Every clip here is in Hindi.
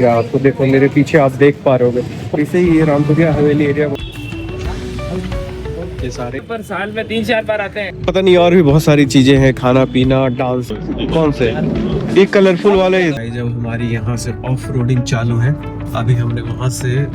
या आपको देखो मेरे पीछे आप देख पा रहे होगे इसे ही ये रामपुरिया हवेली एरिया ये सारे पर साल में 3-4 बार आते हैं। पता नहीं और भी बहुत सारी चीजें हैं, खाना पीना डांस। कौन से ये कलरफुल वाले जब हमारी यहाँ से ऑफ रोडिंग चालू है, अभी हमने वहां से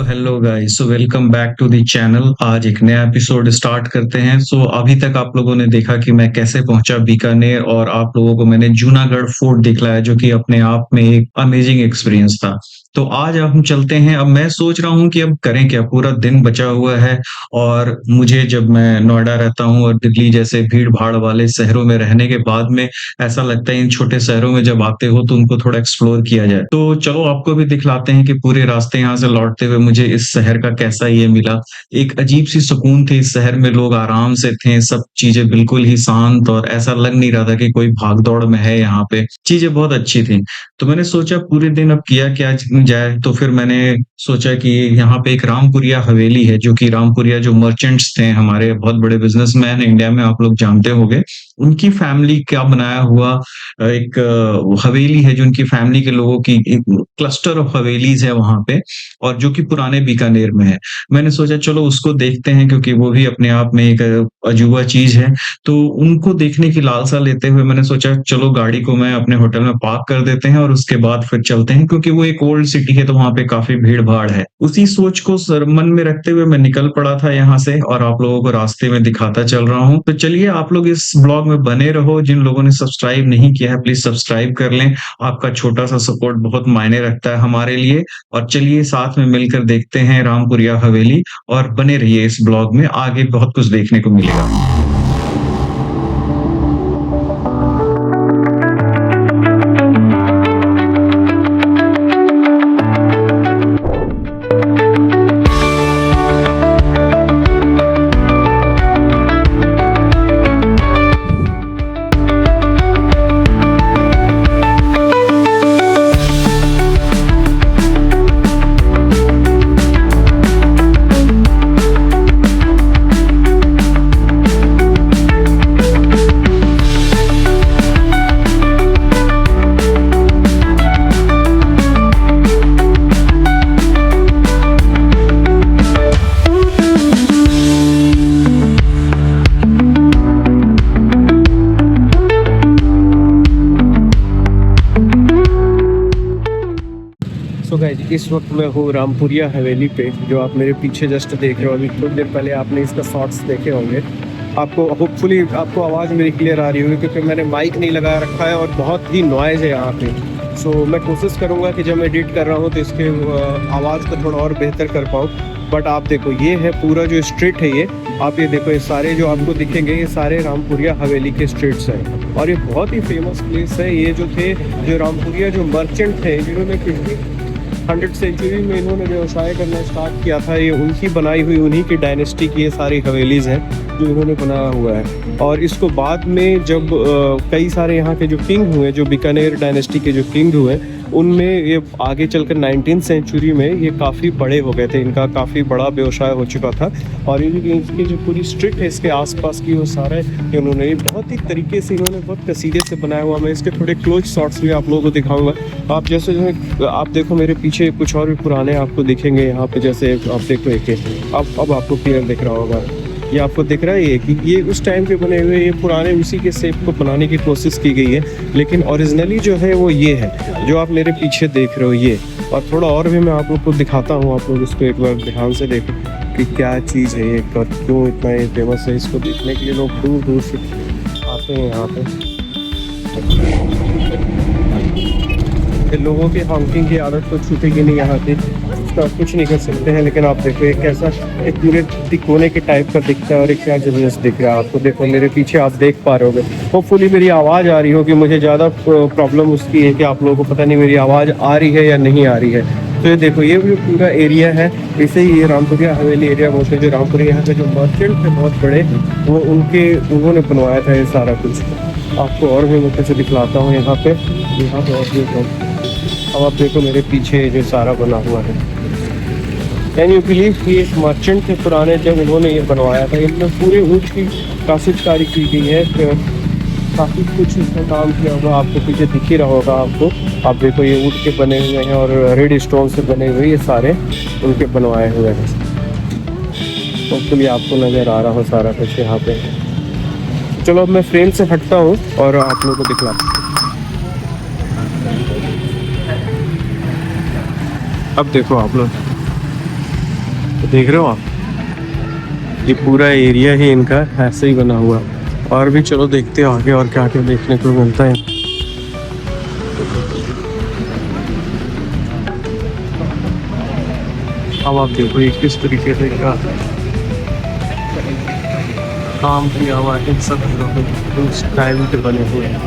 hello guys, so welcome back to the channel. आज एक नया एपिसोड स्टार्ट करते हैं। सो अभी तक आप लोगों ने देखा कि मैं कैसे पहुंचा बीकानेर, और आप लोगों को मैंने जूनागढ़ फोर्ट दिखलाया जो कि अपने आप में एक अमेजिंग एक्सपीरियंस था। तो आज हम चलते हैं। अब मैं सोच रहा हूं कि अब करें क्या, पूरा दिन बचा हुआ है और मुझे, जब मैं नोएडा रहता हूं और दिल्ली जैसे भीड़ भाड़ वाले शहरों में रहने के बाद में ऐसा लगता है इन छोटे शहरों में जब आते हो तो उनको थोड़ा एक्सप्लोर किया जाए। तो चलो आपको भी दिखलाते हैं कि पूरे रास्ते यहाँ से लौटते हुए मुझे इस शहर का कैसा ये मिला। एक अजीब सी सुकून थी इस शहर में, लोग आराम से थे, सब चीजें बिल्कुल ही शांत, और ऐसा लग नहीं रहा था कि कोई भाग दौड़ में है। यहाँ पे चीजें बहुत अच्छी थी। तो मैंने सोचा पूरे दिन अब किया क्या जाए, तो फिर मैंने सोचा कि यहाँ पे एक रामपुरिया हवेली है, जो कि रामपुरिया जो मर्चेंट्स थे, हमारे बहुत बड़े बिजनेसमैन इंडिया में, आप लोग जानते होंगे, उनकी फैमिली का बनाया हुआ एक हवेली है, जो उनकी फैमिली के लोगों की एक क्लस्टर ऑफ हवेलीज है वहां पे, और जो कि पुराने बीकानेर में है। मैंने सोचा चलो उसको देखते हैं, क्योंकि वो भी अपने आप में एक अजूबा चीज है। तो उनको देखने की लालसा लेते हुए मैंने सोचा चलो गाड़ी को मैं अपने होटल में पार्क कर देते हैं और उसके बाद फिर चलते हैं, क्योंकि वो एक ओल्ड सिटी है तो वहां पे काफी भीड़ भाड़ है। उसी सोच को मन में रखते हुए मैं निकल पड़ा था यहाँ से, और आप लोगों को रास्ते में दिखाता चल रहा हूँ। तो चलिए आप लोग इस ब्लॉग में बने रहो। जिन लोगों ने सब्सक्राइब नहीं किया है प्लीज सब्सक्राइब कर लें, आपका छोटा सा सपोर्ट बहुत मायने रखता है हमारे लिए। और चलिए साथ में मिलकर देखते हैं रामपुरिया हवेली, और बने रहिए इस ब्लॉग में, आगे बहुत कुछ देखने को मिलेगा। सो गाइस, इस वक्त मैं हूँ रामपुरिया हवेली पे, जो आप मेरे पीछे जस्ट देख रहे हो। अभी कुछ देर पहले आपने इसका शॉर्ट्स देखे होंगे। आपको होपफुली आपको आवाज़ मेरी क्लियर आ रही होगी, क्योंकि मैंने माइक नहीं लगा रखा है और बहुत ही नॉइज़ है यहाँ पे। सो मैं कोशिश करूँगा कि जब मैं एडिट कर रहा हूँ तो इसके आवाज़ को थोड़ा और बेहतर कर पाऊँ। बट आप देखो, ये है पूरा जो स्ट्रीट है, ये आप ये देखो, ये सारे जो आपको दिखेंगे ये सारे रामपुरिया हवेली के स्ट्रीट्स हैं। और ये बहुत ही फेमस प्लेस है। ये जो थे, जो रामपुरिया जो मर्चेंट थे, जिन्होंने 100 सेंचुरी में इन्होंने व्यवसाय करना स्टार्ट किया था, ये उनकी बनाई हुई, उन्हीं की डायनेस्टी की ये सारी हवेलीज हैं जो इन्होंने बनाया हुआ है। और इसको बाद में जब कई सारे यहाँ के जो किंग हुए, जो बीकानेर डायनेस्टी के जो किंग हुए, उनमें ये आगे चलकर 19th सेंचुरी में ये काफ़ी बड़े हो गए थे, इनका काफ़ी बड़ा व्यवसाय हो चुका था। और इसकी जो पूरी स्ट्रीट है, इसके आसपास की, वो सारे इन्होंने बहुत ही तरीके से, इन्होंने बहुत कसीदे से बनाया हुआ। मैं इसके थोड़े क्लोज शॉट्स भी आप लोगों को दिखाऊंगा। आप जैसे जो आप देखो मेरे पीछे कुछ और भी पुराने आपको दिखेंगे यहाँ पे, जैसे आप देखो एक अब आपको क्लियर दिख रहा होगा, ये आपको दिख रहा है ये कि ये उस टाइम पे बने हुए, ये पुराने उसी के शेप को बनाने की कोशिश की गई है। लेकिन ओरिजिनली जो है वो ये है जो आप मेरे पीछे देख रहे हो ये। और थोड़ा और भी मैं आप लोग को दिखाता हूँ, आप लोग इसको एक बार ध्यान से देखो कि क्या चीज़ है ये, और क्यों इतना ये फेमस है। इसको देखने के लिए लोग दूर दूर से आते हैं यहाँ पे। लोगों की हॉकिंग की आदत तो छूटेगी नहीं यहाँ पे। इसका कुछ नहीं कर सकते हैं। लेकिन आप देखो एक कैसा एक पूरे तिकोने के टाइप का दिखता है और एक क्या जबरदस्त दिख रहा है आपको। देखो मेरे पीछे आप देख पा रहे होगे, होपफुली मेरी आवाज़ आ रही होगी। मुझे ज़्यादा प्रॉब्लम उसकी है कि आप लोगों को पता नहीं मेरी आवाज़ आ रही है या नहीं आ रही है। तो ये देखो ये भी पूरा एरिया है, इसे ही ये रामपुरिया हवेली एरिया बोलते हैं। जो रामपुरिया यहाँ के जो मर्चेंट थे बहुत बड़े, वो उन्होंने बनवाया था ये सारा कुछ। आपको और भी मैं से दिखलाता हूँ यहाँ पे और भी अब आप देखो मेरे पीछे जो सारा बना हुआ है। कैन यू बिलीव कि एक मर्चेंट थे पुराने, जब उन्होंने ये बनवाया था। इनमें पूरे ऊँट की काशितकारी की गई है, काफ़ी कुछ इसमें काम किया हुआ आपको पीछे दिख ही रहा होगा आपको। आप देखो ये ऊँट के बने हुए हैं और रेड स्टोन से बने हुए ये सारे उनके बनवाए हुए हैं। होपफुली आपको नज़र आ रहा हो सारा कुछ यहाँ पे। चलो अब मैं फ्रेम से हटता हूँ और आप लोगों को दिखलाता हूँ। अब देखो आप लोग देख रहे हो आप, ये पूरा एरिया ही इनका ऐसे ही बना हुआ। और भी चलो देखते हैं आगे और क्या क्या देखने को मिलता है। अब आप देखो ये किस तरीके से इनका काम किया हुआ है। इन सब उस टाइम के बने हुए हैं।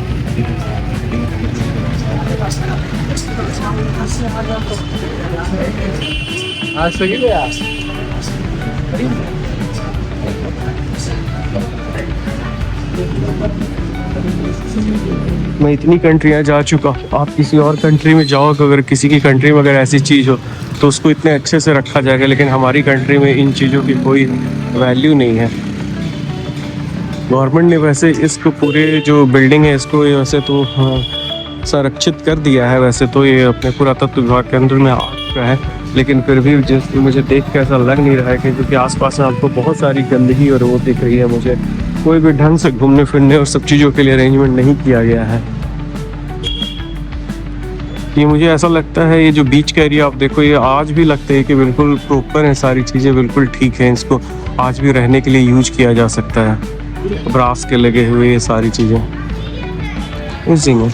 मैं इतनी कंट्रियाँ जा चुका, आप किसी और कंट्री में जाओ, अगर किसी की कंट्री में अगर ऐसी चीज़ हो तो उसको इतने अच्छे से रखा जाएगा, लेकिन हमारी कंट्री में इन चीज़ों की कोई वैल्यू नहीं है। गवर्नमेंट ने वैसे इसको पूरे जो बिल्डिंग है इसको ये वैसे तो संरक्षित कर दिया है, वैसे तो ये अपने पुरातत्व विभाग के अंदर में आ चुका है, लेकिन फिर भी जिस मुझे देख के ऐसा लग नहीं रहा है कि क्योंकि आसपास में आपको बहुत सारी गंदगी और वो दिख रही है। मुझे कोई भी ढंग से घूमने फिरने और सब चीज़ों के लिए अरेंजमेंट नहीं किया गया है। ये मुझे ऐसा लगता है ये जो बीच का एरिया आप देखो, ये आज भी लगता है कि बिल्कुल प्रॉपर है, सारी चीज़ें बिल्कुल ठीक हैं, इसको आज भी रहने के लिए यूज किया जा सकता है। ब्रास के लगे हुए ये सारी चीज़ें इसी में।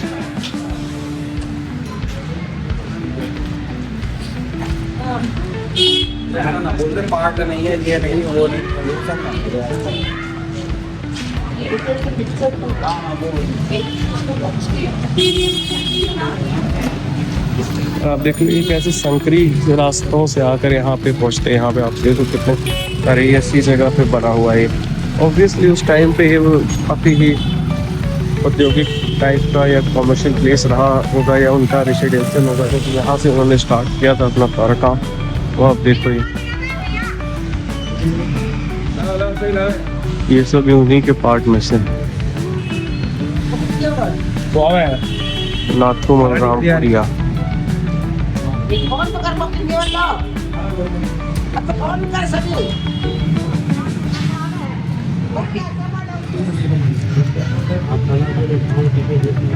पार्ट नहीं है ये नहीं वो आप देख लीजिए कैसे संकरी रास्तों से आकर यहाँ पे पहुँचते हैं। यहाँ पे आप देखो कितने सारे ऐसी जगह पे बना हुआ है। ऑब्वियसली उस टाइम पे ये काफ़ी ही औद्योगिक टाइप का या कॉमर्शियल प्लेस रहा होगा या उनका रेसिडेंशियल होगा, क्योंकि यहाँ से उन्होंने स्टार्ट किया था अपना सारा काम। वो आप देखो ये सब उन्हीं के पार्ट में से। नाथू रामपुरिया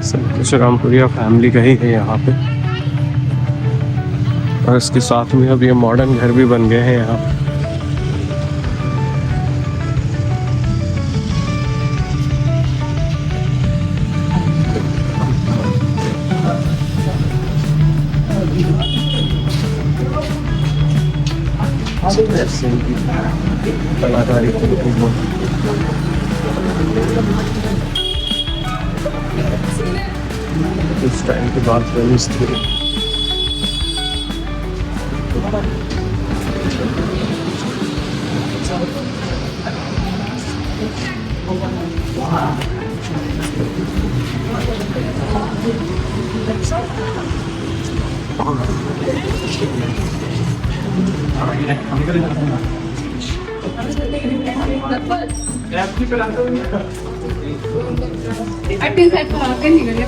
सब कुछ रामपुरिया फैमिली का ही है यहाँ पे। और इसके साथ में अब ये मॉडर्न घर भी बन गए हैं यहाँ। इस टाइम के बाद वेनिस थी।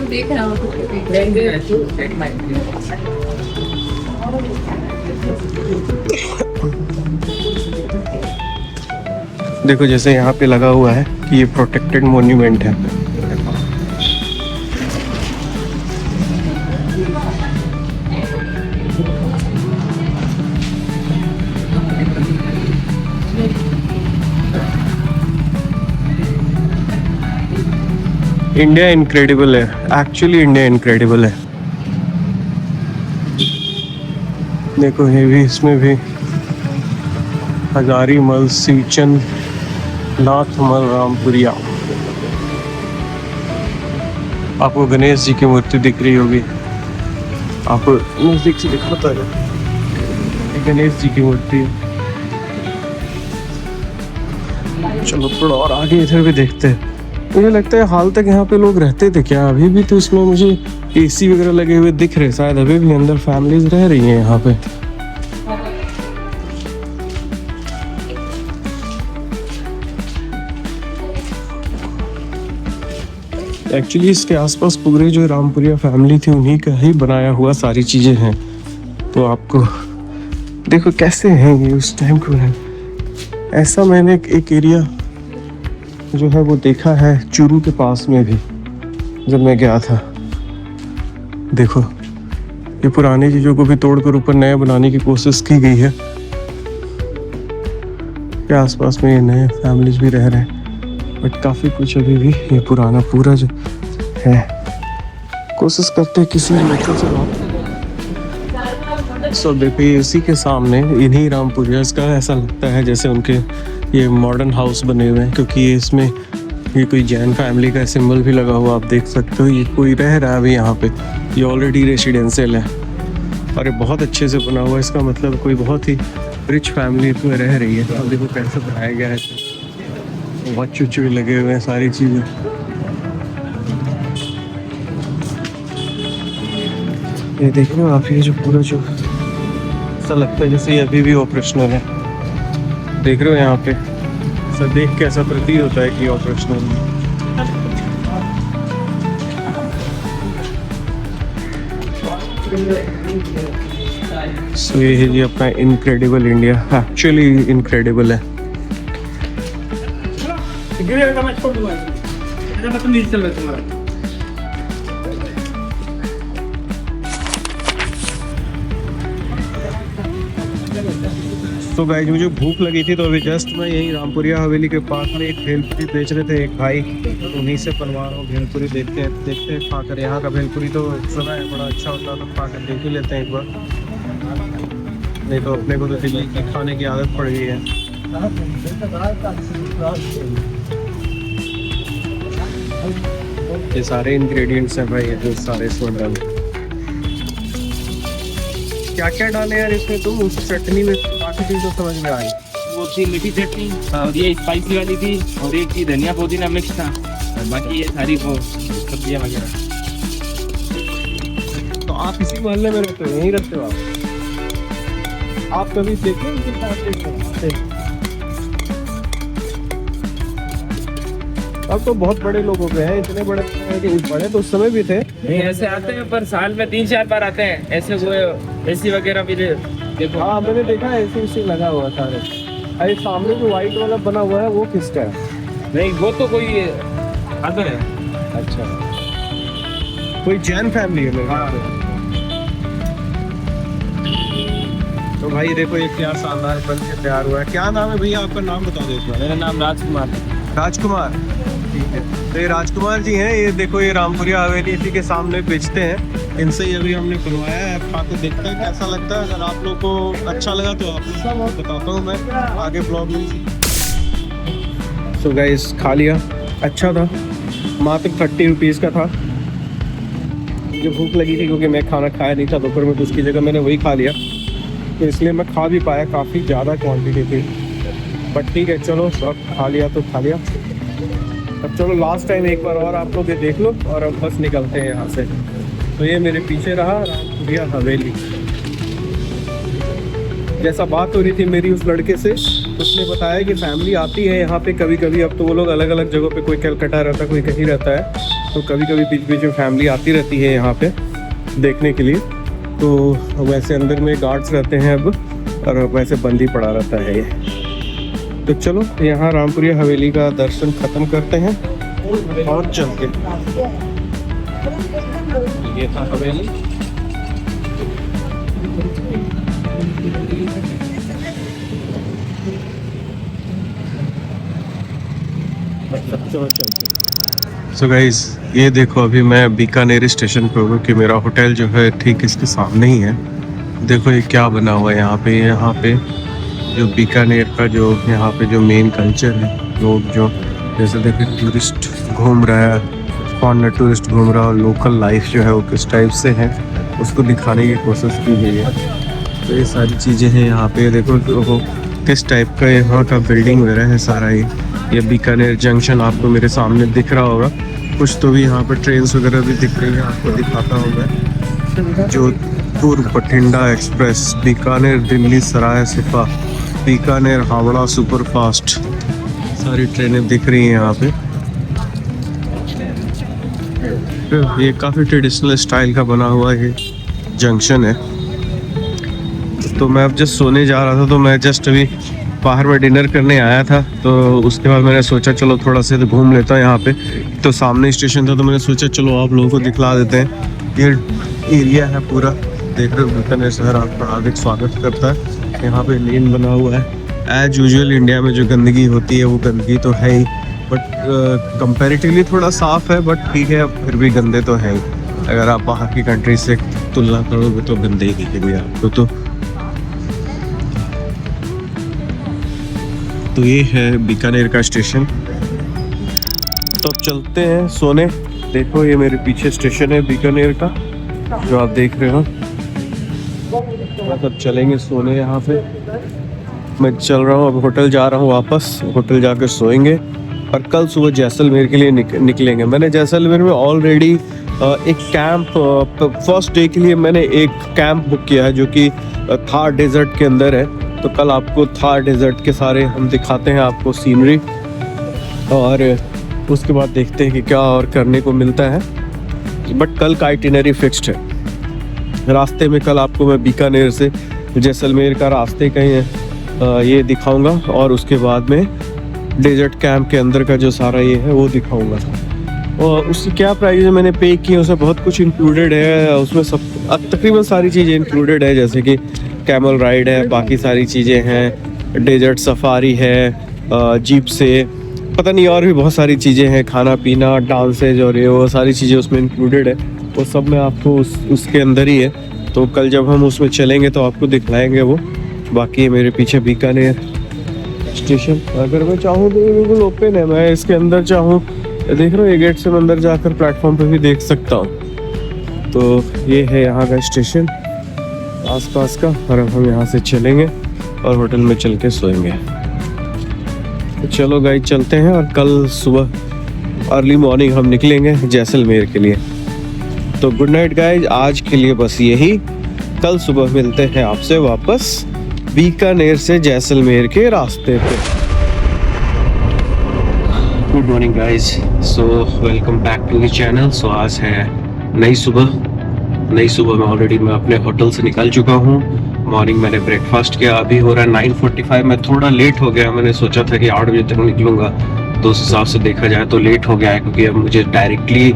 देख रहा हूँ देखो जैसे यहाँ पे लगा हुआ है कि ये प्रोटेक्टेड मॉन्यूमेंट है। इंडिया इनक्रेडिबल है, एक्चुअली इंडिया इनक्रेडिबल है। देखो ये भी, इसमें भी हजारीमल, सीचन, नाथमल, रामपुरिया। आपको गणेश जी की मूर्ति दिख रही होगी, आपको नजदीक से दिखाता है, ये गणेश जी की मूर्ति है। चलो थोड़ा और आगे इधर भी देखते हैं। मुझे लगता है हाल तक यहाँ पे लोग रहते थे क्या? अभी भी तो इसमें मुझे एसी वगैरह लगे हुए दिख रहे, शायद अभी भी अंदर फैमिलीज रह रही हैं यहाँ पे। एक्चुअली इसके आसपास पूरे जो रामपुरिया फैमिली थी उन्हीं का ही बनाया हुआ सारी चीजें हैं। तो आपको देखो कैसे हैं ये उस टाइम को है। ऐसा मैंने एक एरिया जो है वो देखा है चूरू के पास में भी, जब मैं गया था। देखो ये पुरानी चीज़ों को भी तोड़कर ऊपर नया बनाने की कोशिश की गई है। के आसपास में ये नए फैमिलीज भी रह रहे हैं, बट काफ़ी कुछ अभी भी ये पुराना पूरा जो है। कोशिश करते हैं किसी लोकल से बात। सो देखिए इसी के सामने इन्हीं रामपुरियास का ऐसा लगता है जैसे उनके ये मॉडर्न हाउस बने हुए हैं, क्योंकि ये इसमें ये कोई जैन फैमिली का सिंबल भी लगा हुआ आप देख सकते हो। ये कोई रह रहा है अभी यहाँ पे, ये ऑलरेडी रेसिडेंशियल है और ये बहुत अच्छे से बना हुआ है। इसका मतलब कोई बहुत ही रिच फैमिली इसमें रह रही है। अब देखो कैसे बनाया गया है, वॉच भी लगे हुए हैं, सारी चीज़ें। ये देख रहे हो आप, ये जो पूरा जो ऐसा लगता है जैसे ये अभी भी ऑपरेशनल है। देख रहे हो यहाँ पे, ऐसा देख के ऐसा प्रतीत होता है कि ऑपरेशनल है। सो ये है जी अपना इनक्रेडिबल इंडिया, एक्चुअली इनक्रेडिबल है। तो गाइस मुझे भूख लगी थी, तो अभी जस्ट मैं यही रामपुरिया हवेली के पास में एक भेलपुरी बेच रहे थे एक भाई, उन्हीं से बनवा रहा हूँ भेलपुरी। देखते हैं खाकर। यहाँ का भेलपुरी तो सुना है बड़ा अच्छा होता है, तो खाकर देख ही लेते हैं एक बार। नहीं तो अपने को तो दिल्ली की खाने की आदत पड़ गई है। ये सारे इंग्रेडिएंट्स हैं भाई, ये सारे इसमें डाले। क्या क्या डाले यार इसमें? तुम उस चटनी में काफी चीज़ तो समझ में आई। वो थी मीठी चटनी और ये स्पाइसी वाली थी, और एक थी धनिया पुदीना मिक्स था, और बाकी ये सारी वो सब्जियाँ वगैरह। तो आप इसी मोहल्ले में रहते हो, यहीं रहते हो आप कभी देखे इनके साथ? अब तो बहुत बड़े लोग हो गए हैं, इतने बड़े बड़े तो उस समय भी थे। नहीं ऐसे आते हैं पर साल में 3-4 बार आते हैं। ऐसे वो एसी वगैरह भी देखो। हाँ मैंने देखा है एसी लगा हुआ सारे। अरे सामने जो व्हाइट वाला बना हुआ है वो किसका है? नहीं वो तो कोई अदर है। अच्छा, कोई जैन फैमिली है। हाँ। तो भाई देखो ये क्या शानदार बन के तैयार हुआ है। क्या नाम है भैया आपका? नाम बता दो एक बार। मेरा नाम राजकुमार है। राजकुमार, ठीक है। तो ये राजकुमार जी हैं। ये देखो ये रामपुरिया हवेली इसी के सामने बेचते हैं। इनसे ही अभी हमने बनवाया है, खा के देखते हैं कैसा लगता है। अगर आप लोग को अच्छा लगा तो आप बताता हूँ मैं आगे ब्लॉग में। सो गाइस खा लिया, अच्छा था, मात्र 30 रुपीज़ का था। मुझे भूख लगी थी क्योंकि मैं खाना खाया नहीं था दोपहर में, तो उसकी जगह मैंने वही खा लिया, तो इसलिए मैं खा भी पाया। काफ़ी ज़्यादा क्वांटिटी थी, बट ठीक है चलो, सब खा लिया तो खा लिया। अब चलो लास्ट टाइम एक बार और आप लोग ये देख लो और अब बस निकलते हैं यहाँ से। तो ये मेरे पीछे रहा रामपुरिया हवेली। जैसा बात हो रही थी मेरी उस लड़के से, उसने बताया कि फैमिली आती है यहाँ पे कभी कभी। अब तो वो लोग अलग अलग जगहों पे, कोई कलकत्ता रहता है, कोई कहीं रहता है, तो कभी कभी बीच बीच में फैमिली आती रहती है यहाँ पे देखने के लिए। तो वैसे अंदर में गार्ड्स रहते हैं अब, और वैसे बंद ही पड़ा रहता है ये। तो चलो यहाँ रामपुरिया हवेली का दर्शन ख़त्म करते हैं और चलते हैं। ये था हवेली। सो गाइस ये देखो, अभी मैं बीकानेर स्टेशन पे हूँ कि मेरा होटल जो है ठीक इसके सामने ही है। देखो ये क्या बना हुआ है यहाँ पे जो बीकानेर का जो यहाँ पे जो मेन कल्चर है, लोग जो जैसे देखो टूरिस्ट घूम रहा है, फॉरेनर टूरिस्ट घूम रहा है और लोकल लाइफ जो है वो किस टाइप से है उसको दिखाने की कोशिश की गई है। तो ये सारी चीज़ें हैं यहाँ पे, देखो वो किस टाइप का यहाँ का बिल्डिंग वगैरह है सारा। ये बीकानेर जंक्शन आपको मेरे सामने दिख रहा होगा, कुछ तो भी यहाँ पर ट्रेन वगैरह भी दिख रही है, आपको दिखाता हूँ मैं। Jodhpur Bathinda express, Bikaner Delhi Sarai सिपा, Bikaner Howrah super fast, सारी ट्रेनें दिख रही हैं यहाँ पे। ये काफ़ी ट्रेडिशनल स्टाइल का बना हुआ ये जंक्शन है। तो मैं अब जस्ट सोने जा रहा था, तो मैं जस्ट अभी बाहर में डिनर करने आया था, तो उसके बाद मैंने सोचा चलो थोड़ा सा तो घूम लेता हूँ यहाँ पे। तो सामने स्टेशन था तो मैंने सोचा चलो आप लोगों को दिखला देते हैं। ये एरिया है पूरा, देख रहे हो बीकानेर शहर आपका हार्दिक स्वागत करता है। यहाँ पे लेन बना हुआ है। एज यूजुअल इंडिया में जो गंदगी होती है वो गंदगी तो है ही, बट कंपैरेटिवली थोड़ा साफ है, बट ठीक है फिर भी गंदे तो है ही। अगर आप बाहर की कंट्री से तुलना करोगे तो गंदे ही दिखेंगे आपको। तो ये है बीकानेर का स्टेशन। तो अब चलते हैं सोने। देखो ये मेरे पीछे स्टेशन है बीकानेर का जो आप देख रहे हो। बस अब चलेंगे सोने यहाँ पे। मैं चल रहा हूँ, अब होटल जा रहा हूँ वापस, होटल जाकर सोएंगे और कल सुबह जैसलमेर के लिए निकलेंगे। मैंने जैसलमेर में ऑलरेडी एक कैंप, फर्स्ट डे के लिए मैंने एक कैंप बुक किया है जो कि थार डेजर्ट के अंदर है। तो कल आपको थार डेजर्ट के सारे हम दिखाते हैं आपको सीनरी, और उसके बाद देखते हैं कि क्या और करने को मिलता है। बट कल का आइटिनरी फिक्स्ड है। रास्ते में कल आपको मैं बीकानेर से जैसलमेर का रास्ते कहीं ये दिखाऊंगा, और उसके बाद में डेजर्ट कैंप के अंदर का जो सारा ये है वो दिखाऊंगा। और उसकी क्या प्राइस है मैंने पे की, उसमें बहुत कुछ इंक्लूडेड है। उसमें सब तकरीबन सारी चीज़ें इंक्लूडेड है, जैसे कि कैमल राइड है, बाकी सारी चीज़ें हैं, डेजर्ट सफारी है, जीप से पता नहीं और भी बहुत सारी चीज़ें हैं, खाना पीना, डांसेज और ये वो सारी चीज़ें उसमें इंक्लूडेड है। वो सब में आपको उसके अंदर ही है। तो कल जब हम उसमें चलेंगे तो आपको दिखलाएंगे वो। बाकी मेरे पीछे बीकानेर स्टेशन, अगर मैं चाहूँ तो ये बिल्कुल ओपन है। मैं इसके अंदर चाहूँ, देख रहा हूँ ये गेट से मैं अंदर जाकर प्लेटफॉर्म पे भी देख सकता हूँ। तो ये है यहाँ का स्टेशन आसपास का, और अब हम यहाँ से चलेंगे और होटल में चल के सोएंगे। तो चलो गाइस चलते हैं, और कल सुबह अर्ली मॉर्निंग हम निकलेंगे जैसलमेर के लिए। तो गुड नाइट गाइस, आज के लिए बस यही। कल सुबह मिलते हैं आपसे वापस बीकानेर से जैसलमेर के रास्ते पे। Good morning guys, so welcome back to the channel. So आज है नई सुबह में ऑलरेडी मैं अपने होटल से निकल चुका हूँ। मॉर्निंग मैंने ब्रेकफास्ट किया, अभी हो रहा है 9:45। मैं थोड़ा लेट हो गया, मैंने सोचा था कि 8 बजे तक निकलूँगा, तो उस हिसाब से देखा जाए तो लेट हो गया है, क्योंकि अब मुझे डायरेक्टली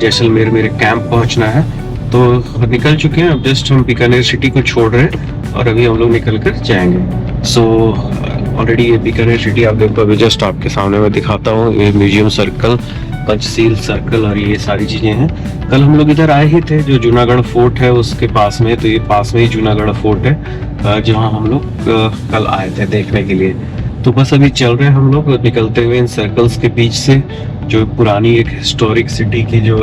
जैसलमेर मेरे कैंप पहुँचना है। तो निकल चुके हैं, अब जस्ट हम बीकानेर सिटी को छोड़ रहे हैं और अभी हम लोग निकल कर जाएंगे। सो ऑलरेडी ये बीकानेर सिटी आप देखो, अभी जस्ट आपके सामने मैं दिखाता हूँ। ये म्यूजियम सर्कल, पंचशील सर्कल और ये सारी चीज़ें हैं। कल हम लोग इधर आए ही थे, जो जूनागढ़ फोर्ट है उसके पास में, तो ये पास में ही जूनागढ़ फोर्ट है जहाँ हम लोग कल आए थे देखने के लिए। तो बस अभी चल रहे हैं हम लोग निकलते हुए इन सर्कल्स के बीच से, जो पुरानी एक हिस्टोरिक सिटी की जो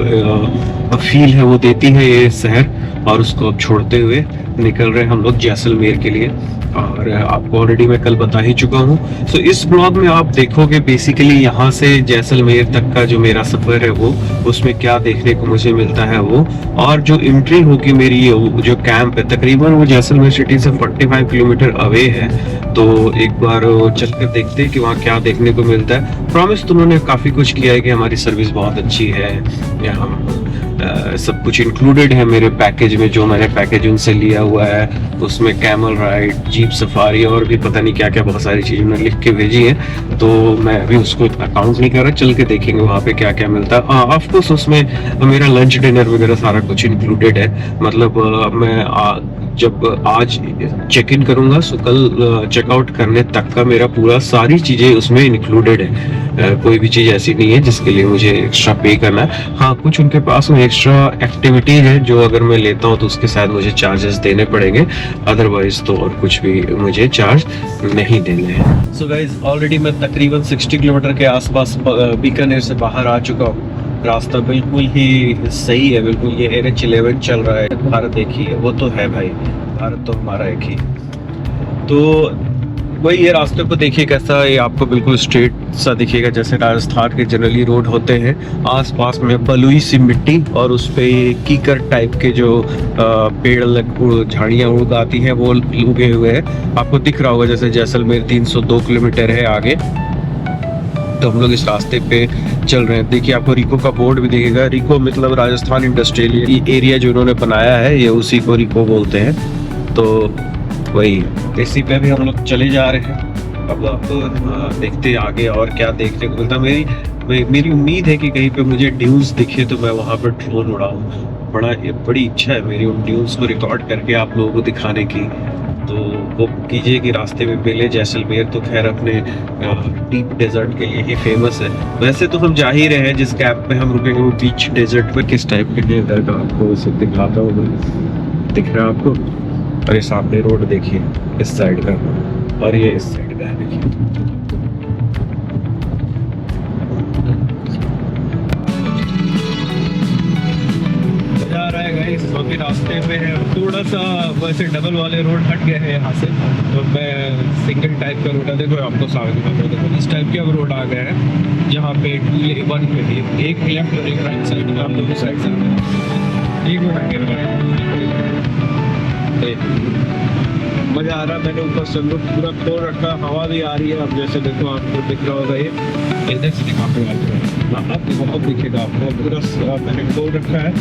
फील है वो देती है ये शहर, और उसको अब छोड़ते हुए निकल रहे हैं हम लोग जैसलमेर के लिए। और आपको ऑलरेडी मैं कल बता ही चुका हूँ। सो इस ब्लॉग में आप देखोगे बेसिकली यहाँ से जैसलमेर तक का जो मेरा सफ़र है वो, उसमें क्या देखने को मुझे मिलता है वो, और जो एंट्री होगी मेरी ये जो कैंप है, तकरीबन वो जैसलमेर सिटी से 45 किलोमीटर अवे है। तो एक बार चल कर देखते हैं कि वहाँ क्या देखने को मिलता है। प्रॉमिस तो उन्होंने काफ़ी कुछ किया है कि हमारी सर्विस बहुत अच्छी है, यहाँ सब कुछ इंक्लूडेड है मेरे पैकेज में, जो मैंने पैकेज उनसे लिया हुआ है। उसमें कैमल राइड, जीप सफारी और भी पता नहीं क्या क्या बहुत सारी चीज़ें उन्होंने लिख के भेजी है। तो मैं अभी उसको अकाउंट नहीं कर रहा, चल के देखेंगे वहाँ पे क्या क्या मिलता है। ऑफ कोर्स उसमें मेरा लंच डिनर वगैरह सारा कुछ इंक्लूडेड है। मतलब मैं जब आज चेक इन करूंगा सो कल चेकआउट करने तक का मेरा पूरा सारी चीजें उसमें इंक्लूडेड है। कोई भी चीज ऐसी नहीं है जिसके लिए मुझे एक्स्ट्रा पे करना है। हाँ, कुछ उनके पास में एक्स्ट्रा एक्टिविटीज है जो अगर मैं लेता हूँ तो उसके साथ मुझे चार्जेस देने पड़ेंगे, अदरवाइज तो और कुछ भी मुझे चार्ज नहीं देने हैं। सो गाइस, ऑलरेडी मैं तकरीबन 60 किलोमीटर के आसपास बीकानेर से बाहर आ चुका हूँ। रास्ता बिल्कुल ही सही है, बिल्कुल ये NH11 चल रहा है। भारत एक ही है, वो तो है भाई, भारत तो हमारा एक ही। तो वही ये रास्ते को देखिए कैसा, ये आपको बिल्कुल स्ट्रेट सा दिखेगा जैसे राजस्थान के जनरली रोड होते हैं। आसपास में बलुई सी मिट्टी और उस पे कीकर टाइप के जो पेड़ झाड़ियाँ उग आती हैं वो उगे हुए हैं। आपको दिख रहा होगा जैसे जैसलमेर 302 किलोमीटर है आगे, तो हम लोग इस रास्ते पे चल रहे हैं। देखिए आपको रिको का बोर्ड भी दिखेगा। रिको मतलब राजस्थान इंडस्ट्रियल एरिया जो उन्होंने बनाया है, ये उसी को रिको बोलते हैं। तो वही इसी पे भी हम लोग चले जा रहे हैं। अब आप देखते हैं आगे और क्या देखने को मिलता। मेरी उम्मीद है कि कहीं पे मुझे ड्यूज दिखे तो मैं वहाँ पर ड्रोन उड़ाऊँ। बड़ी इच्छा है मेरी उन ड्यूज को रिकॉर्ड करके आप लोगों को दिखाने की। तो वो कीजिए कि रास्ते में मिले। जैसलमेर तो खैर अपने डीप डेजर्ट के लिए ही फेमस है। वैसे तो हम जा ही रहे हैं, जिस कैंप में हम रुकेंगे वो बीच डेजर्ट में किस टाइप के डेजर्ट आपको उसे दिखाता हूँ। दिख रहा है आपको? और ये सामने रोड देखिए इस साइड का, और ये इस साइड का है देखिए। अभी रास्ते में है, थोड़ा सा वैसे डबल वाले रोड हट गए हैं यहाँ से, तो मैं सिंगल टाइप का रोड है। देखो आपको सामने देखो इस टाइप के अब रोड आ गए हैं, जहाँ पे 2 पे एक लेफ्ट और एक राइट साइड में, आप दोनों साइड से एक रोड मजा आ रहा। मैंने ऊपर सनरूफ पूरा खोल रखा, हवा भी आ रही है। अब जैसे देखो आपको दिख रहा होगा, ये इधर से दिखा अब बहुत दिखेगा आपको। पूरा मैंने खोल रखा है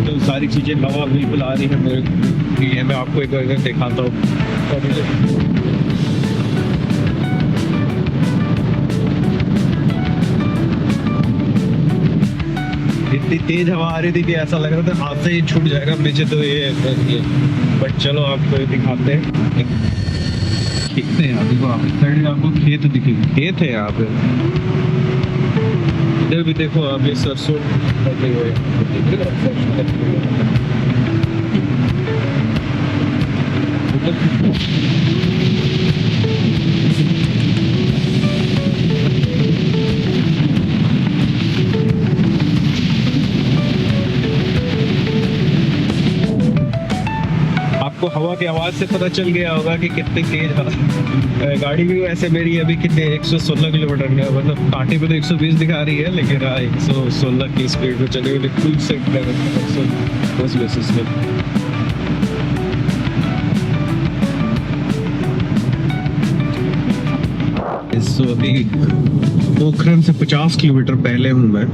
तो सारी चीज़ें हवा बिल्कुल आ रही है मेरे लिए। मैं आपको एक बार दिखाता हूँ। इतनी तेज हवा आ रही थी कि ऐसा लग रहा था हाथ से ही छूट जाएगा नीचे। तो ये बट चलो आपको दिखाते हैं। खेत है यहाँ, देखो आप इस साइड आपको खेत दिखेगा, खेत है यहाँ पे। इधर भी देखो आप, ये सरसों लगे हुए आपको हवा की आवाज से पता चल गया होगा कि कितनी तेज हवा। गाड़ी भी वैसे मेरी अभी कितने 116 किलोमीटर में, मतलब कांटे पे तो 120 दिखा रही है, लेकिन 116 की स्पीड में चले हुए फुल सेट उस बेसिस में। अभी पोखरण से 50 किलोमीटर पहले हूँ मैं।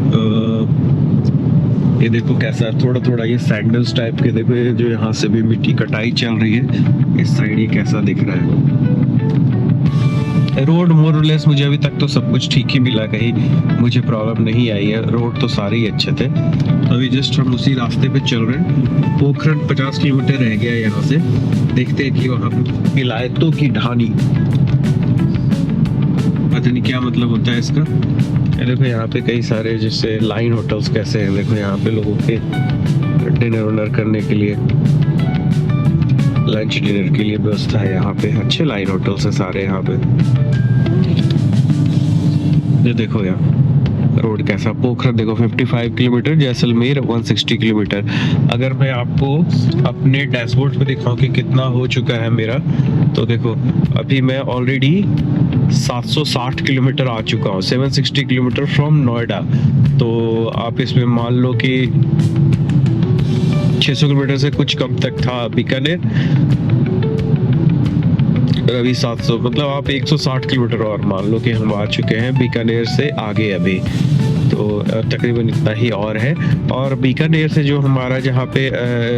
ये देखो कैसा थोड़ा थोड़ा ये सैंडल्स टाइप के, देखो ये जो यहाँ से भी मिट्टी कटाई चल रही है इस साइड, ये कैसा दिख रहा है। रोड मोर और लेस मुझे अभी तक तो सब कुछ ठीक ही मिला, कहीं मुझे प्रॉब्लम नहीं आई है। रोड तो सारे ही अच्छे थे। अभी जस्ट हम उसी रास्ते पे चल रहे हैं। पोखरण 50 किलोमीटर रह गया यहाँ से। देखते हैं कि वहाँ विलायतों की ढानी, पता नहीं क्या मतलब होता है इसका। देखो यहाँ पे कई सारे जैसे लाइन होटल्स कैसे हैं। देखो यहाँ पे लोगों के डिनर विनर करने के लिए, लंच डिनर के लिए व्यवस्था है यहाँ पे। अच्छे लाइन होटल्स हैं सारे यहाँ पे। ये देखो यहाँ रोड कैसा। पोखरण देखो 55 किलोमीटर, जैसलमेर 160 किलोमीटर। अगर मैं आपको अपने डैशबोर्ड पे दिखाऊं कि कितना हो चुका है मेरा, तो देखो अभी मैं ऑलरेडी 760 किलोमीटर आ चुका हूँ। 760 किलोमीटर फ्रॉम नोएडा। तो आप इसमें मान लो कि 600 किलोमीटर से कुछ कम तक था बीकानेर, अभी 700, मतलब आप 160 किलोमीटर और मान लो कि हम आ चुके हैं बीकानेर से आगे अभी। तो तकरीबन इतना ही और है। और बीकानेर से जो हमारा जहाँ पे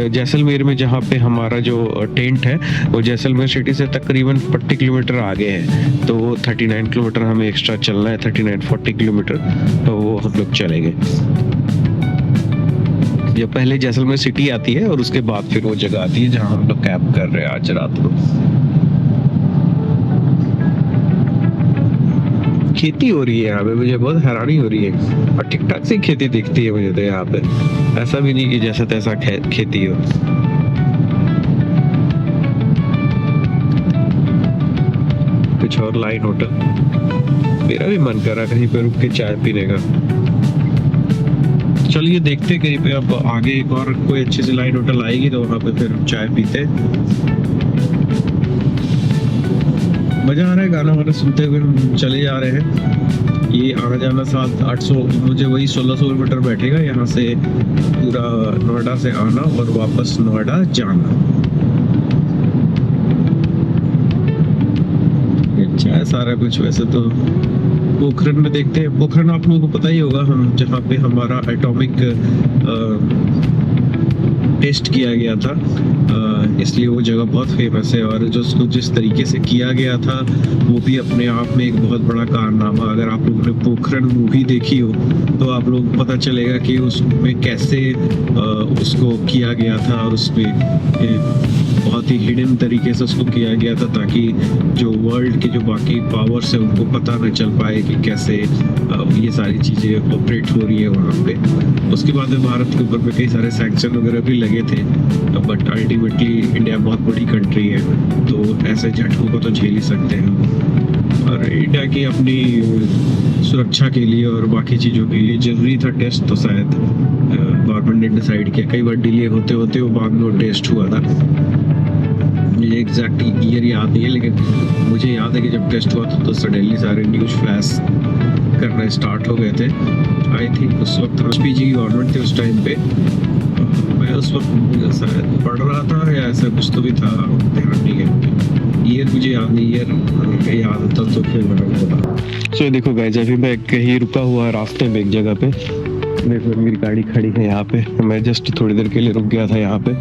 जैसलमेर में जहाँ पे हमारा जो टेंट है वो जैसलमेर सिटी से तकरीबन 40 किलोमीटर आगे है। तो वो 39 किलोमीटर हमें एक्स्ट्रा चलना है, 39-40 किलोमीटर, तो वो हम लोग चलेंगे। जब पहले जैसलमेर सिटी आती है और उसके बाद फिर वो जगह आती है जहाँ हम लोग कैंप कर रहे हैं आज रात को। खेती हो रही है यहाँ पे, मुझे बहुत हैरानी हो रही है, और ठीक ठाक सी खेती दिखती है मुझे तो यहाँ पे, ऐसा भी नहीं कि जैसा तैसा खेती हो। कुछ और लाइन होटल, मेरा भी मन कर रहा कहीं पे रुक के चाय पीने का। चलिए देखते कहीं पे, अब आगे एक और कोई अच्छी सी लाइन होटल आएगी तो वहां पे फिर चाय पीते। मजा आ रहा है गाना वाना सुनते हुए, हम चले जा रहे हैं। ये आना जाना 700-800, मुझे वही 1600 किलोमीटर बैठेगा यहाँ से, पूरा नोएडा से आना और वापस नोएडा जाना। अच्छा है सारा कुछ। वैसे तो पोखरण में देखते हैं, पोखरण आप लोगों को पता ही होगा, हम जहाँ पे हमारा एटॉमिक टेस्ट किया गया था, इसलिए वो जगह बहुत फेमस है। और जो उसको जिस तरीके से किया गया था वो भी अपने आप में एक बहुत बड़ा कारनामा। अगर आप लोगों ने पोखरण मूवी देखी हो तो आप लोगों को पता चलेगा कि उसमें कैसे उसको किया गया था, और उसमें बहुत ही हिडन तरीके से उसको किया गया था ताकि जो वर्ल्ड के जो बाकी पावर्स है उनको पता न चल पाए कि कैसे ये सारी चीज़ें ऑपरेट हो रही है वहाँ पे। उसके बाद में भारत के ऊपर में कई सारे सैंक्शन वगैरह भी लगे थे, बट अल्टीमेटली इंडिया बहुत बड़ी कंट्री है तो ऐसे झटकों को तो झेल ही सकते हैं। और इंडिया की अपनी सुरक्षा के लिए और बाकी चीज़ों के लिए जरूरी था टेस्ट, तो शायद गवर्नमेंट ने डिसाइड किया। कई बार डिले होते होते वो बाद में वो टेस्ट हुआ था। मुझे एग्जैक्ट ईयर याद नहीं है, लेकिन मुझे याद है कि जब टेस्ट हुआ था तो सडनली सारे न्यूज़ फ्लैश करना स्टार्ट हो गए थे। आई थिंक उस वक्त पीजी की गवर्नमेंट थी उस टाइम पे, मैं उस वक्त शायद पढ़ रहा था या ऐसा कुछ तो भी था, ध्यान नहीं है। ईयर मुझे याद नहीं, ईयर याद होता तो फिर मैं सो देखो गाइस, अभी मैं कहीं रुका हुआ रास्ते में एक जगह पे, देखो मेरी गाड़ी खड़ी है यहाँ पे, मैं जस्ट थोड़ी देर के लिए रुक गया था यहाँ पे।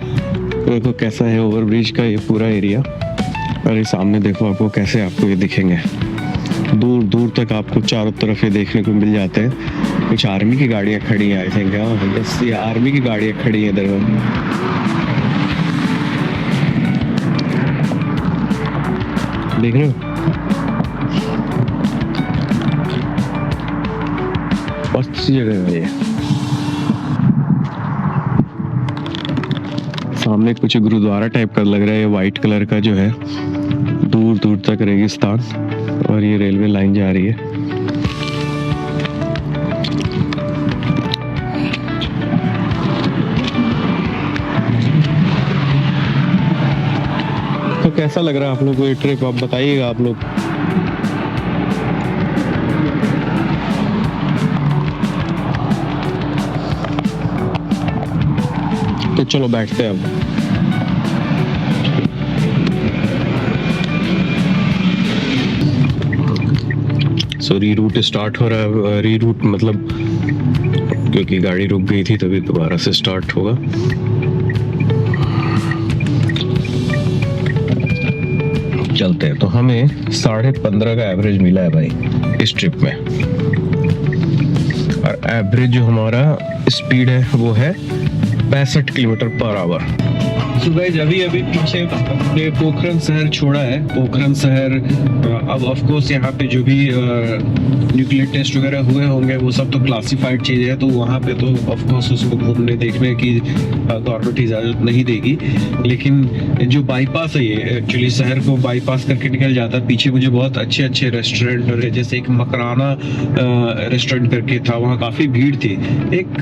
देखो कैसा है ओवरब्रिज का ये पूरा एरिया, और ये सामने देखो आपको कैसे आपको ये दिखेंगे, दूर दूर तक आपको चारों तरफ ये देखने को मिल जाते हैं। कुछ आर्मी की गाड़ियाँ खड़ी हैं आई थिंक, यस ये आर्मी की गाड़ियाँ खड़ी हैं इधर। देख रहे हो, बहुत सी जगह है ये। सामने कुछ गुरुद्वारा टाइप का लग रहा है, ये वाइट कलर का जो है, दूर दूर तक रेगिस्तान, और ये रेलवे लाइन जा रही है। तो कैसा लग रहा है आप लोग को ये ट्रिप, आप बताइएगा आप लोग। तो चलो बैठते हैं अब। सो रीरूट स्टार्ट हो रहा है, रीरूट मतलब क्योंकि गाड़ी रुक गई थी तभी दोबारा से स्टार्ट होगा। चलते हैं। तो हमें 15.5 का एवरेज मिला है भाई इस ट्रिप में, और एवरेज जो हमारा स्पीड है वो है 65 किलोमीटर पर आवर। तो गाइस अभी पीछे हमने पोखरण शहर छोड़ा है। पोखरण शहर अब ऑफ कोर्स यहाँ पे जो भी न्यूक्लियर टेस्ट वगैरह हुए होंगे वो सब तो क्लासिफाइड चीज़ें है, तो वहाँ पे तो ऑफ कोर्स उसको घूमने देखने की गवर्नमेंट इजाज़त नहीं देगी। लेकिन जो बाईपास है, ये एक्चुअली शहर को बाईपास करके निकल जाता है। पीछे मुझे बहुत अच्छे रेस्टोरेंट, और जैसे एक मकराना रेस्टोरेंट करके था, वहाँ काफ़ी भीड़ थी। एक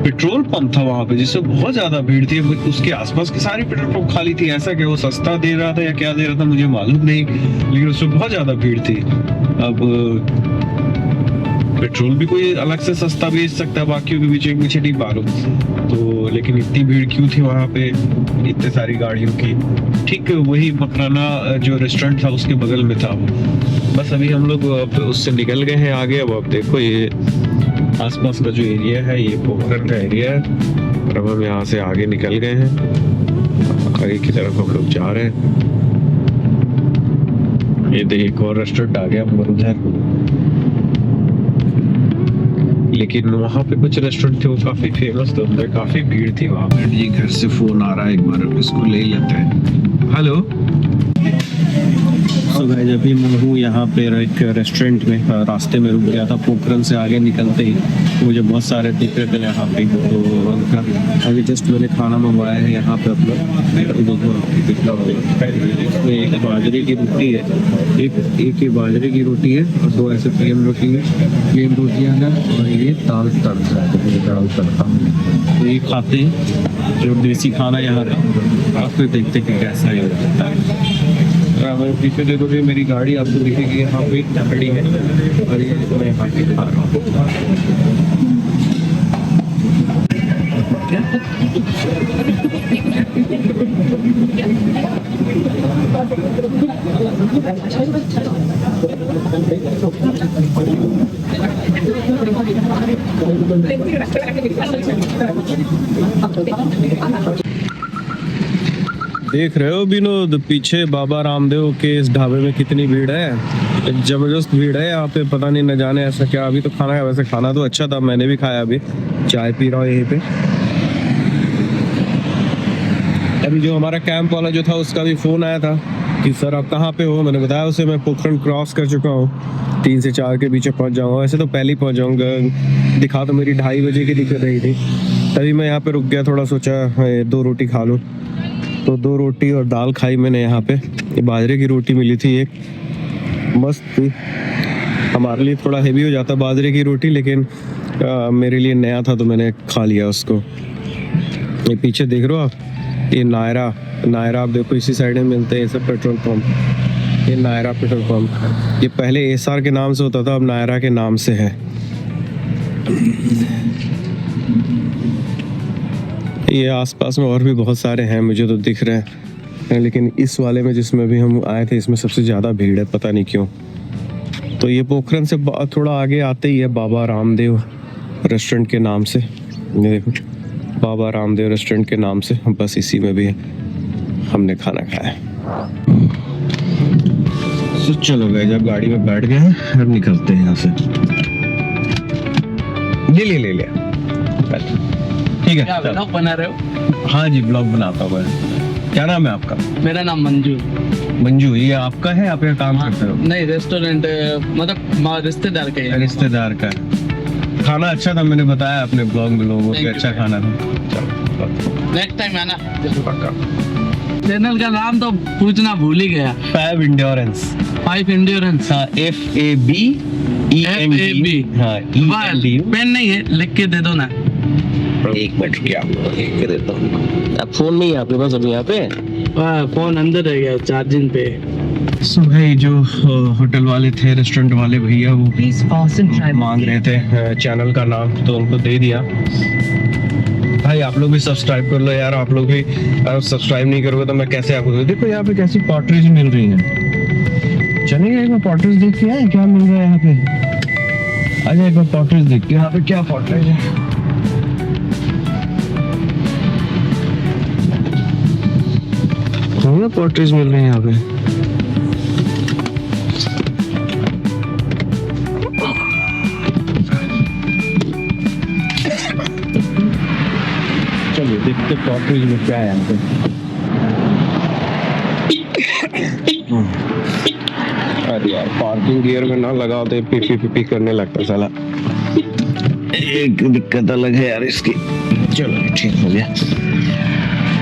पेट्रोल पंप था वहाँ पे जिससे बहुत ज्यादा भीड़ थी, उसके आसपास की सारी पेट्रोल पंप खाली थी। ऐसा कि वो सस्ता दे रहा था या क्या दे रहा था मुझे मालूम नहीं, लेकिन उसमें बहुत ज्यादा भीड़ थी। अब पेट्रोल भी कोई अलग से सस्ता बेच सकता है, बाकियों के बीच मुझे नहीं मालूम। तो लेकिन इतनी भीड़ क्यों थी वहाँ पे इतने सारी गाड़ियों की। ठीक वही मकराना जो रेस्टोरेंट था उसके बगल में था वो। बस अभी हम लोग उससे निकल गए हैं आगे। अब देखो ये आसपास का जो एरिया है ये पोखरण का एरिया है, और अब हम यहाँ से आगे निकल गए हैं, आगे की तरफ हम लोग जा रहे हैं। ये देखिए एक और रेस्टोरेंट आ गया उधर, लेकिन वहाँ पे कुछ रेस्टोरेंट थे वो काफी फेमस थे, उधर काफी भीड़ थी वहाँ पे। जी घर से फोन आ रहा है, एक बार इसको ले लेते हैं। हेलो। तो गाइस अभी मैं हूँ यहाँ पे एक रेस्टोरेंट में, रास्ते में रुक गया था। पोखरन से आगे निकलते ही मुझे बहुत सारे दिख रहे थे यहाँ पे, तो उनका अभी जस्ट मैंने खाना मंगवाया है यहाँ पे अपना। देखो कितना इसमें एक बाजरे की रोटी है, एक ये बाजरे की रोटी है और दो ऐसे प्लेन रोटी है, प्लेन रोटियाँ हैं और ये दाल तड़का है, दाल तड़का। तो ये खाते हैं जो देसी खाना यहाँ का, आप फिर देखते कि कैसा ये होता है। हमारे पीछे देखोगे मेरी गाड़ी आपको दिखेगी यहाँ पे खड़ी है और ये मैं यहाँ पे खा रहा हूँ। देख रहे हो विनोद, पीछे बाबा रामदेव के इस ढाबे में कितनी भीड़ है, जबरदस्त भीड़ है यहाँ पे। पता नहीं न जाने ऐसा क्या। अभी तो खाना है, वैसे खाना तो अच्छा था, मैंने भी खाया। अभी चाय पी रहा हूँ यहीं पे। अभी जो हमारा कैंप वाला जो था उसका भी फोन आया था कि सर आप कहाँ पे हो। मैंने बताया उसे मैं पोखरन क्रॉस कर चुका हूँ, 3 से 4 के बीच पहुँच जाऊँगा। वैसे तो पहले ही पहुँच जाऊँगा, दिखा तो मेरी 2:30 बजे की दिक्कत रही थी, तभी मैं यहाँ पे रुक गया। थोड़ा सोचा 2 रोटी खा लूँ, तो 2 रोटी और दाल खाई मैंने यहाँ पे। ये बाजरे की रोटी मिली थी, एक मस्त थी। हमारे लिए थोड़ा हेवी हो जाता बाजरे की रोटी, लेकिन मेरे लिए नया था तो मैंने खा लिया उसको। ये पीछे देख रहे हो आप, ये नायरा आप देखो, इसी साइड में मिलते हैं ये सब पेट्रोल पंप। ये नायरा पेट्रोल पंप, ये पहले एसआर के नाम से होता था, अब नायरा के नाम से है। ये आसपास में और भी बहुत सारे हैं मुझे तो दिख रहे हैं, लेकिन इस वाले में जिसमें भी हम आए थे इसमें सबसे ज़्यादा भीड़ है, पता नहीं क्यों। तो ये पोखरन से थोड़ा आगे आते ही है बाबा रामदेव रेस्टोरेंट के नाम से। ये देखो बाबा रामदेव रेस्टोरेंट के नाम से, बस इसी में भी हमने खाना खाया। तो चलो गए, जब गाड़ी में बैठ गए हैं अब निकलते हैं यहाँ से। ले ठीक है। ब्लॉग बना रहे हो? हाँ जी ब्लॉग बनाता हूँ। क्या नाम है आपका? मेरा नाम मंजू। मंजू, ये आपका है? आप यहाँ काम करते हो? नहीं, रेस्टोरेंट मतलब रिश्तेदार का है। रिश्तेदार का है। खाना अच्छा था, मैंने बताया अपने ब्लॉग में लोगों को, अच्छा खाना था। नेक्स्ट टाइम आना पक्का। चैनल का नाम तो पूछना भूल ही गया। 5 इंड्योरेंस। 5 इंड्योरेंस। हाँ, FAB END। हाँ, END। पेन नहीं है, लिख के दे दो ना। 1 मिनट क्या लिख के देता हूँ। अब फोन नहीं है आपके पास अभी यहाँ पे? फोन अंदर रह गया चार्जिंग पे। सो भाई जो होटल वाले थे, रेस्टोरेंट वाले भैया, वो मांग रहे थे चैनल का नाम, तो उनको दे दिया। भाई आप लोग भी सब्सक्राइब कर लो यार, आप लोग भी सब्सक्राइब नहीं करोगे तो मैं कैसे आपको। देखो यहाँ पे कैसी पॉटरीज मिल रही है। चलिए एक बार पॉटरीज देख के आए, क्या मिल रहा है यहाँ पे। आजा एक बार पॉटरीज देख के, यहाँ पे क्या पॉटरीज है। पॉटरीज मिल रही है यहाँ पे। चलिए देखते पॉटरीज में क्या है यहाँ पे। अरे यार पार्किंग गियर में ना लगाओ तो पी करने लगता साला। एक दिक्कत अलग है यार इसकी। चलो ठीक हो गया।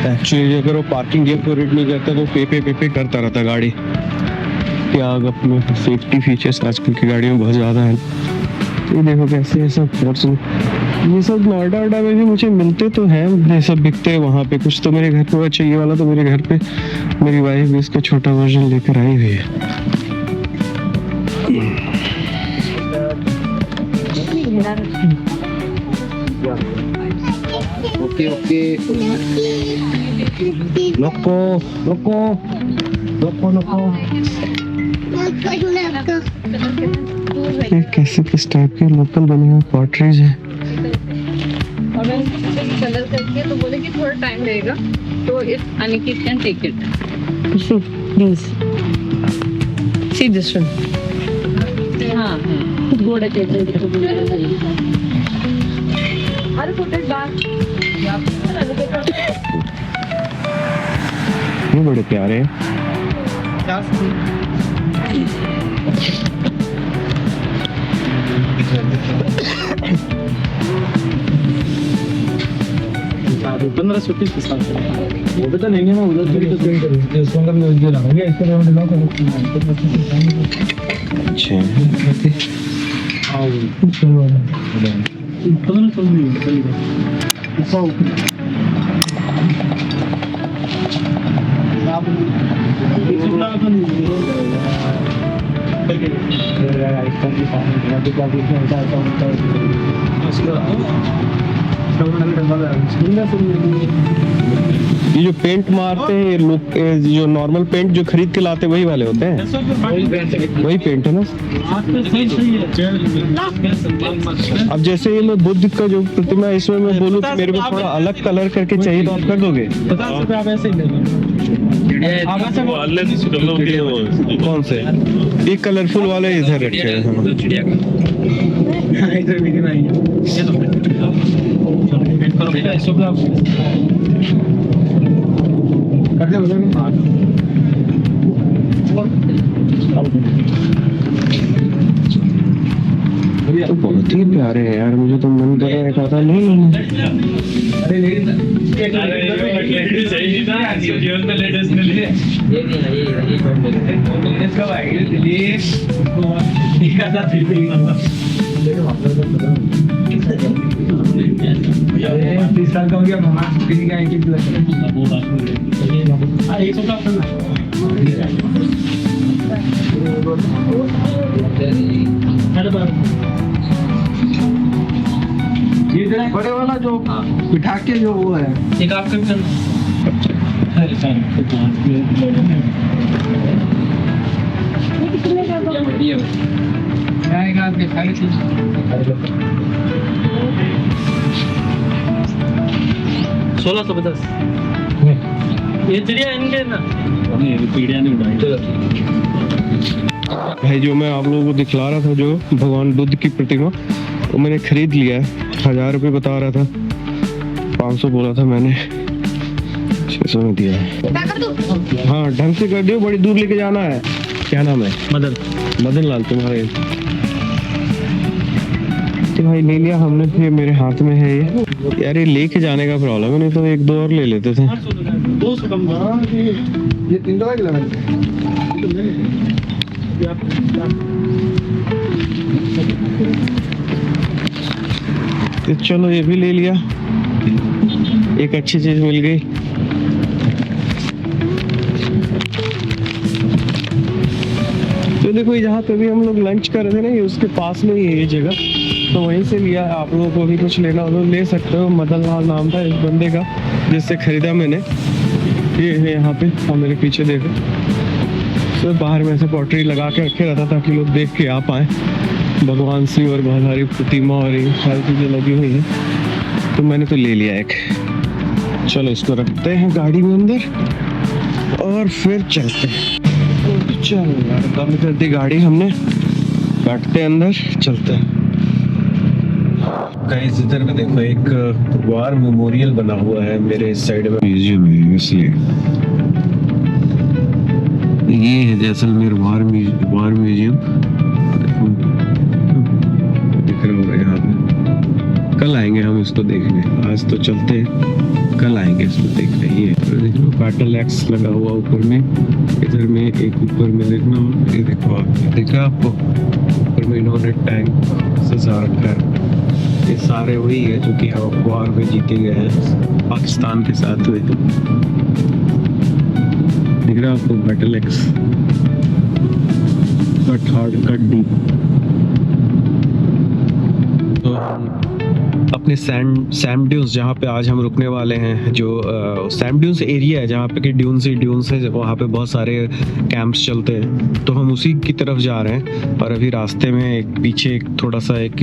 एक्चुअली अगर वो पार्किंग गियर को रीड नहीं करता तो पे करता रहता गाड़ी। क्या अपने सेफ्टी फीचर्स आजकल की गाड़ियों में बहुत ज़्यादा है। ये देखो कैसे ये सब ये सब नोएडा में भी मुझे मिलते तो हैं, ये सब बिकते हैं वहाँ पे। कुछ तो मेरे घर पे चाहिए वाला तो मेरे घर पे मेरी वाइफ भी इसका छोटा वर्जन लेकर आई हुई है। ओके लोको कैसे किस टाइप के लोकल बने हुए पॉटरीज है। और कलर करके तो बोले कि थोड़ा टाइम लगेगा, तो Aniket can take it. Please see this one. हाँ, Good at it. अरे फुटेज बैक ये बड़े प्यारे हैं। ये जो पेंट मारते हैं, ये लोग जो नॉर्मल पेंट जो खरीद के लाते हैं वही वाले होते हैं, वही पेंट है ना। अब जैसे ये लोग बुद्ध का जो प्रतिमा है, इसमें मैं बोलूँ कि मेरे को थोड़ा अलग कलर करके चाहिए तो आप कर दोगे? कौन से? ये कलरफुल वाले इधर रखे हैं। तो बहुत ही प्यारे हैं यार, मुझे तो मन कर रहा है कहा था नहीं। बड़े वाला जो बिठा के जो वो है एक आपका $1650 ये चिड़िया इनके ना चिड़िया नहीं उड़ाई। भाई जो मैं आप लोगों को दिखला रहा था, जो भगवान बुद्ध की प्रतिमा, वो मैंने खरीद लिया है। 1000 रुपये बता रहा था, 500 बोला था मैंने, 600 में दिया है। हाँ ढंग से कर दियो, बड़ी दूर लेके जाना है। क्या नाम है? मदन लाल तुम्हारे। तो भाई ले लिया हमने, फिर मेरे हाथ में है ये यार, ये लेके जाने का प्रॉब्लम है, नहीं तो 1-2 और ले लेते थे। ये 3 का किलो तो चलो ये भी ले लिया, एक अच्छी चीज मिल गई। तो देखो जहाँ पे भी हम लोग लंच कर रहे थे ना, ये उसके पास में ही है ये जगह, तो वहीं से लिया। आप लोगों को भी कुछ लेना हो तो ले सकते हो। मदन लाल नाम था इस बंदे का जिससे खरीदा मैंने। ये है यहाँ पे, और मेरे पीछे देखो, तो बाहर में से पॉटरी लगा के रखे रहता ताकि लोग देख के आ पाए। भगवान श्री और बहुत सारी प्रतिमा और ये सारी चीजें लगी हुई हैं, तो मैंने तो ले लिया एक। चलो इसको रखते हैं गाड़ी में अंदर और फिर चलते हैं। चलो यार कम कर दी गाड़ी हमने, बैठते अंदर चलते हैं। गाइस इधर में देखो एक वार मेमोरियल बना हुआ है मेरे इस साइड में, म्यूजियम है इसलिए। ये है जैसलमेर वार म्यूजियम, दिख रहा होगा यहाँ पे। कल आएंगे हम इसको देखने, आज तो चलते हैं, कल आएंगे इसको देखने। ये देख लो बैटल एक्स लगा हुआ ऊपर में, इधर में एक ऊपर में देखना, ये देखो आप देखा आपको ऊपर में इन्होंने टैंक से सजा रखा है। ये सारे वही है जो कि वार में जीते गए हैं पाकिस्तान के साथ हुए। दिख रहा है आपको battle x, cut hard cut deep. तो अपने सैम ड्यून्स जहाँ पे आज हम रुकने वाले हैं, जो सैम ड्यून्स एरिया है जहाँ पे कि ड्यून्स है, वहाँ पे बहुत सारे कैंप्स चलते हैं, तो हम उसी की तरफ जा रहे हैं। और अभी रास्ते में एक पीछे थोड़ा सा एक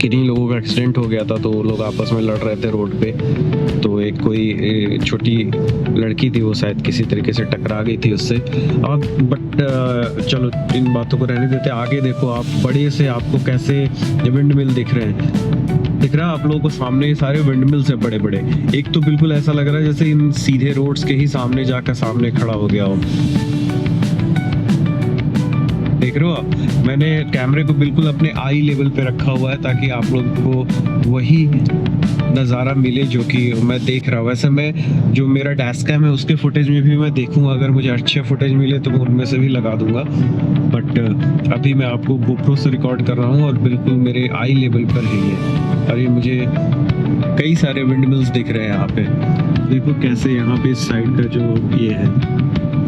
किन्हीं लोगों का एक्सीडेंट हो गया था, तो वो लोग आपस में लड़ रहे थे रोड पे। तो एक कोई छोटी लड़की थी, वो शायद किसी तरीके से टकरा गई थी उससे। अब बट चलो इन बातों को रहने देते, आगे देखो आप बड़े से आपको कैसे विंड मिल दिख रहे हैं। दिख रहा है आप लोगों को सामने ये सारे विंडमिल्स है बड़े बड़े। एक तो बिल्कुल ऐसा लग रहा है जैसे इन सीधे रोड्स के ही सामने जाकर सामने खड़ा हो गया हो। देख रहे हो आप, मैंने कैमरे को बिल्कुल अपने आई लेवल पे रखा हुआ है ताकि आप लोगों को वही नज़ारा मिले जो कि मैं देख रहा हूँ। वैसे मैं जो मेरा डैश कैम है उसके फुटेज में भी मैं देखूंगा, अगर मुझे अच्छे फुटेज मिले तो मैं उनमें से भी लगा दूंगा। बट अभी मैं आपको GoPro से रिकॉर्ड कर रहा हूँ और बिल्कुल मेरे आई लेवल पर है ये। और ये मुझे कई सारे विंडमिल्स दिख रहे हैं यहाँ पे। देखो कैसे यहाँ पे इस साइड का जो ये है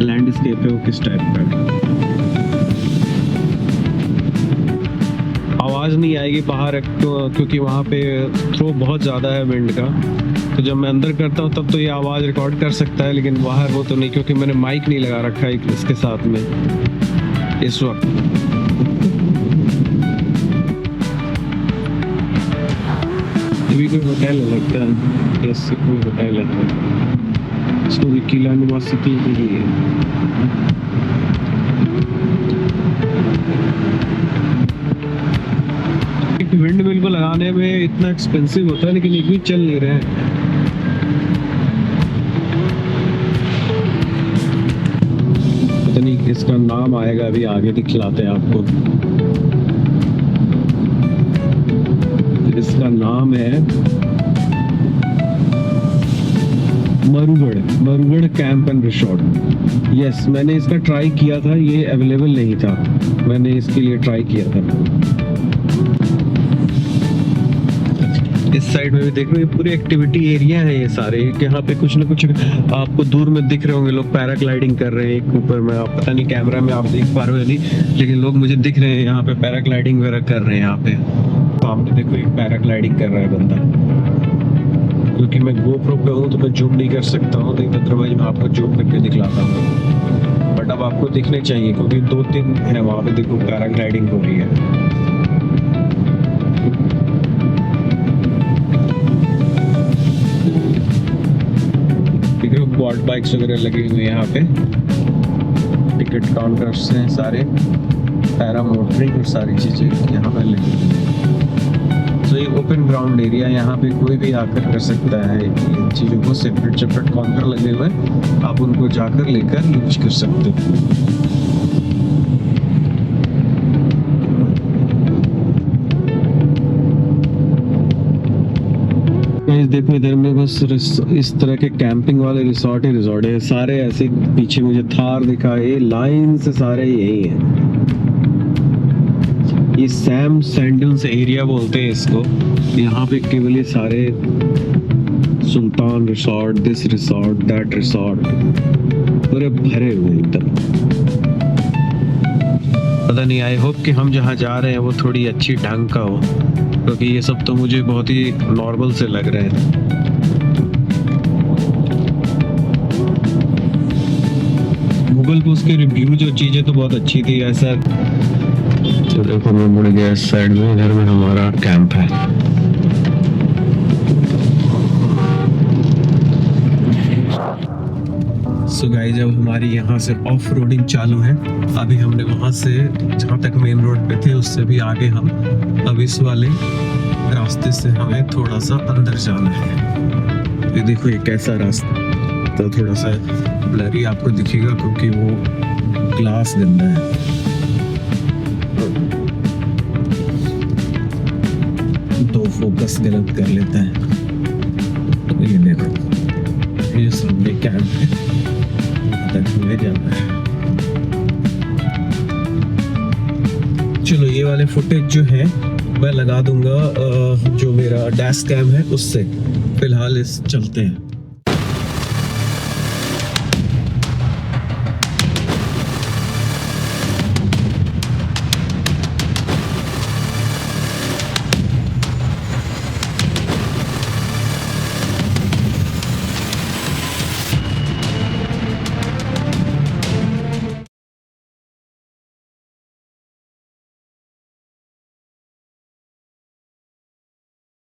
लैंडस्केप है वो किस टाइप का है। आवाज़ नहीं आएगी बाहर क्योंकि वहाँ पे थ्रो बहुत ज़्यादा है विंड का, तो जब मैं अंदर करता हूँ तब तो ये आवाज़ रिकॉर्ड कर सकता है, लेकिन बाहर वो तो नहीं क्योंकि मैंने माइक नहीं लगा रखा है इसके साथ में इस वक्त। ये कोई होटल लगता है, यस कोई होटल है, इसको किला यूनिवर्सिटी नहीं है। विंड मिल को लगाने में इतना एक्सपेंसिव होता है लेकिन एक भी चल नहीं रहे हैं। पता नहीं इसका नाम आएगा, अभी आगे दिखलाते हैं आपको। इसका नाम है मरुगढ़ कैंप एंड रिसोर्ट। यस, मैंने इसका ट्राई किया था, ये अवेलेबल नहीं था, मैंने इसके लिए ट्राई किया था। इस साइड में भी देख रहे हो ये पूरे एक्टिविटी एरिया है ये सारे। यहाँ पे कुछ ना कुछ आपको दूर में दिख रहे होंगे, लोग पैराग्लाइडिंग कर रहे हैं एक ऊपर में, आप पता नहीं कैमरा में आप देख पा रहे हो या नहीं, लेकिन लोग मुझे दिख रहे हैं यहाँ पे पैराग्लाइडिंग वगैरह कर रहे हैं। यहाँ पे सामने देखो एक पैराग्लाइडिंग कर रहा है बंदा, क्योंकि मैं GoPro पे हूँ तो मैं जूम नहीं कर सकता हूँ, नहीं अदरवाइज मैं आपको जूम करके दिखलाता हूँ। बट अब आपको दिखने चाहिए क्योंकि 2-3 है वहाँ पे, देखो पैराग्लाइडिंग हो रही है। क्वाड बाइक्स वगैरह लगे हुए हैं यहाँ पे, टिकट काउंटर्स हैं सारे, पैरा मोटरिंग और सारी चीज़ें यहाँ पे लगी हुई हैं। तो ये ओपन ग्राउंड एरिया, यहाँ पे कोई भी आकर कर सकता है इन चीज़ों को। सेपरेट काउंटर लगे हुए हैं, आप उनको जाकर लेकर यूज कर सकते हो। देखो इधर में बस इस तरह के कैंपिंग वाले रिसोर्ट है सारे ऐसे। पीछे मुझे थार दिखा, ये लाइन से सारे यही है। ये सैम सैंडल्स एरिया बोलते हैं इसको। यहाँ पे केवल ये सारे Sultan resort, this resort, that resort पूरे भरे हुए एकदम। पता नहीं, आई होप कि हम जहाँ जा रहे हैं वो थोड़ी अच्छी ढंग का हो, क्योंकि ये सब तो मुझे बहुत ही नॉर्मल से लग रहे हैं। गूगल पे उसके रिव्यूज और चीजें तो बहुत अच्छी थी ऐसा। तो देखो मैं मुड़ गया इस साइड में, इधर में हमारा कैंप है। सो गाइस, अब हमारी यहाँ से ऑफ रोडिंग चालू है। अभी हमने वहाँ से जहाँ तक मेन रोड पे थे उससे भी आगे हम अब इस वाले रास्ते से हमें थोड़ा सा अंदर जाना है। ये देखो ये कैसा रास्ता, तो थोड़ा सा ब्लरी आपको दिखेगा क्योंकि वो ग्लास गंदा है। तो फोकस गलत कर लेता है। ये देखो ये सामने कैंप है, तक हमें जाना है। चलो ये वाले फुटेज जो है मैं लगा दूंगा जो मेरा डैश कैम है उससे। फिलहाल इस चलते हैं।